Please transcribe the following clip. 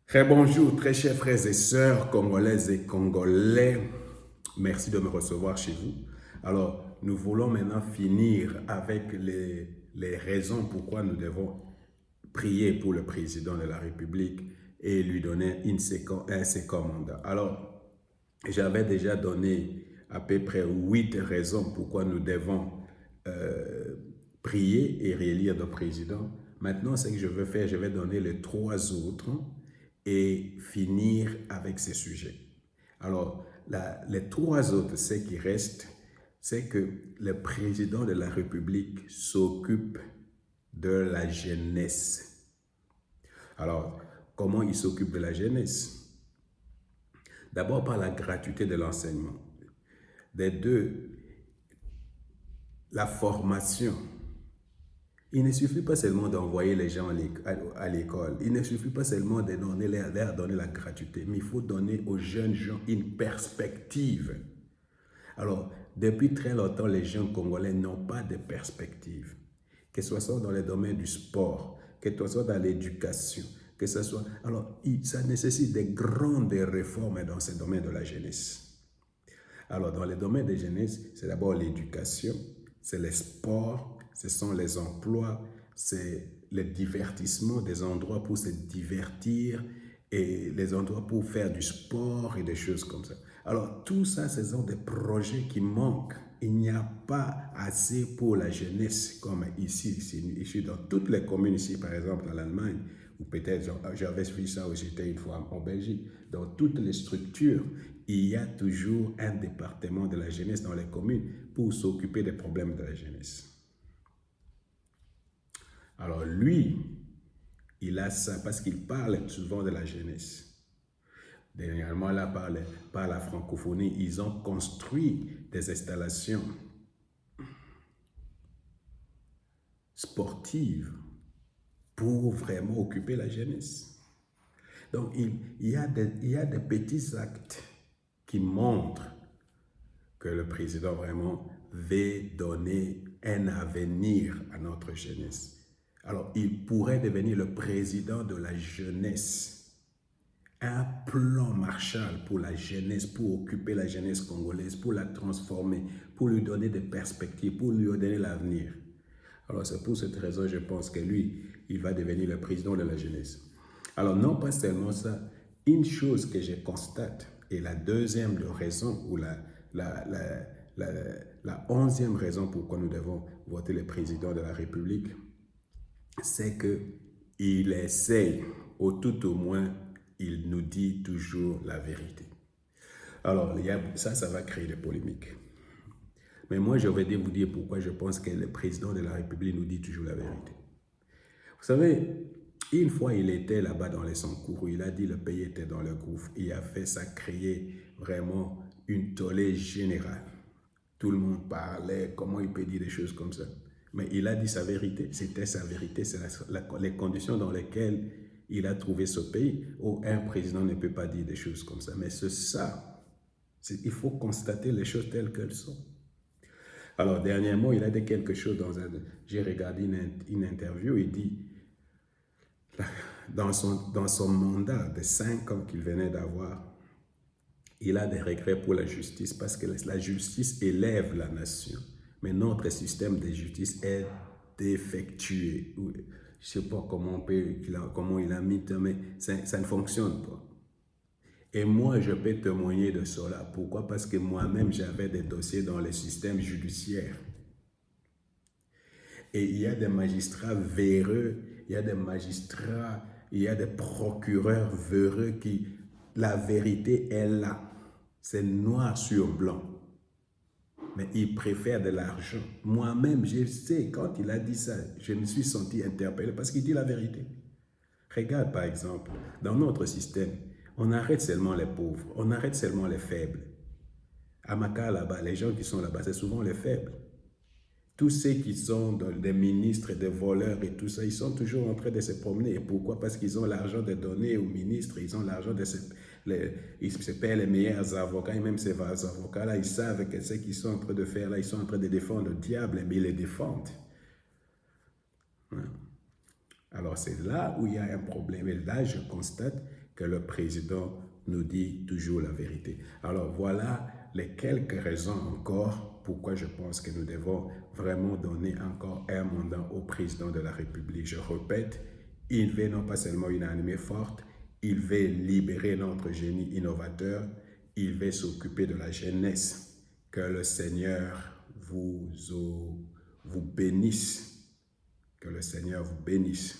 Très bonjour, très chers frères et sœurs congolaises et congolais. Merci de me recevoir chez vous. Alors, nous voulons maintenant finir avec les raisons pourquoi nous devons prier pour le président de la République et lui donner un second mandat. Alors, j'avais déjà donné à peu près 8 raisons pourquoi nous devons euh, prier et réélire le président. Maintenant, ce que je veux faire, je vais donner les 3 autres et finir avec ces sujets. Alors, les 3 autres, ce qui reste, c'est que le président de la République s'occupe de la jeunesse. Alors, comment il s'occupe de la jeunesse? D'abord par la gratuité de l'enseignement. Des deux, la formation. Il ne suffit pas seulement d'envoyer les gens à l'école. Il ne suffit pas seulement de leur donner la gratuité, mais il faut donner aux jeunes gens une perspective. Alors, depuis très longtemps, les jeunes Congolais n'ont pas de perspective. Que ce soit dans le domaine du sport, que ce soit dans l'éducation, que ce soit... Alors, ça nécessite de grandes réformes dans ce domaine de la jeunesse. Alors, dans le domaine de la jeunesse, c'est d'abord l'éducation, c'est le sport, ce sont les emplois, c'est le divertissement, des endroits pour se divertir et les endroits pour faire du sport et des choses comme ça. Alors, tout ça, ce sont des projets qui manquent. Il n'y a pas assez pour la jeunesse, comme ici dans toutes les communes, ici, par exemple, en Allemagne, ou peut-être j'avais vu ça où j'étais une fois en Belgique, dans toutes les structures, il y a toujours un département de la jeunesse dans les communes pour s'occuper des problèmes de la jeunesse. Alors lui, il a ça parce qu'il parle souvent de la jeunesse. Dernièrement, là, par la francophonie, ils ont construit des installations sportives pour vraiment occuper la jeunesse. Donc, il y a des petits actes qui montrent que le président vraiment veut donner un avenir à notre jeunesse. Alors, il pourrait devenir le président de la jeunesse. Un plan Marshall pour la jeunesse, pour occuper la jeunesse congolaise, pour la transformer, pour lui donner des perspectives, pour lui donner l'avenir. Alors c'est pour cette raison, je pense que lui, il va devenir le président de la jeunesse. Alors non pas seulement ça, une chose que je constate, et la deuxième raison, ou la 11e raison pourquoi nous devons voter le président de la République, c'est qu'il essaye, ou tout au moins, il nous dit toujours la vérité. Alors, ça va créer des polémiques. Mais moi, je vais vous dire pourquoi je pense que le président de la République nous dit toujours la vérité. Vous savez, une fois, il était là-bas dans les Sankourou, il a dit que le pays était dans le gouffre. Il a fait ça créer vraiment une tollée générale. Tout le monde parlait, comment il peut dire des choses comme ça. Mais il a dit sa vérité, c'était sa vérité, c'est les conditions dans lesquelles il a trouvé ce pays où un président ne peut pas dire des choses comme ça. Mais c'est ça, il faut constater les choses telles qu'elles sont. Alors, dernièrement, il a dit quelque chose j'ai regardé une interview, il dit, dans son mandat de 5 ans qu'il venait d'avoir, il a des regrets pour la justice parce que la justice élève la nation. Mais notre système de justice est défectueux. Je ne sais pas comment il a mis, mais ça ne fonctionne pas. Et moi, je peux témoigner de cela. Pourquoi? Parce que moi-même, j'avais des dossiers dans le système judiciaire. Et il y a des magistrats véreux, il y a des magistrats, il y a des procureurs véreux qui, la vérité est là. C'est noir sur blanc. Mais il préfère de l'argent. Moi-même, je sais, quand il a dit ça, je me suis senti interpellé parce qu'il dit la vérité. Regarde par exemple, dans notre système, on arrête seulement les pauvres, on arrête seulement les faibles. À Maka, là-bas, les gens qui sont là-bas, c'est souvent les faibles. Tous ceux qui sont des ministres, des voleurs et tout ça, ils sont toujours en train de se promener. Et pourquoi? Parce qu'ils ont l'argent de donner aux ministres, ils ont l'argent ils se paient les meilleurs avocats, et même ces avocats-là, ils savent que ce qu'ils sont en train de faire là, ils sont en train de défendre le diable, mais ils les défendent. Alors c'est là où il y a un problème. Et là, je constate que le président nous dit toujours la vérité. Alors voilà les quelques raisons encore pourquoi je pense que nous devons vraiment donner encore un mandat au président de la République. Je répète, il veut non pas seulement une armée forte, il veut libérer notre génie innovateur, il veut s'occuper de la jeunesse. Que le Seigneur vous bénisse. Que le Seigneur vous bénisse.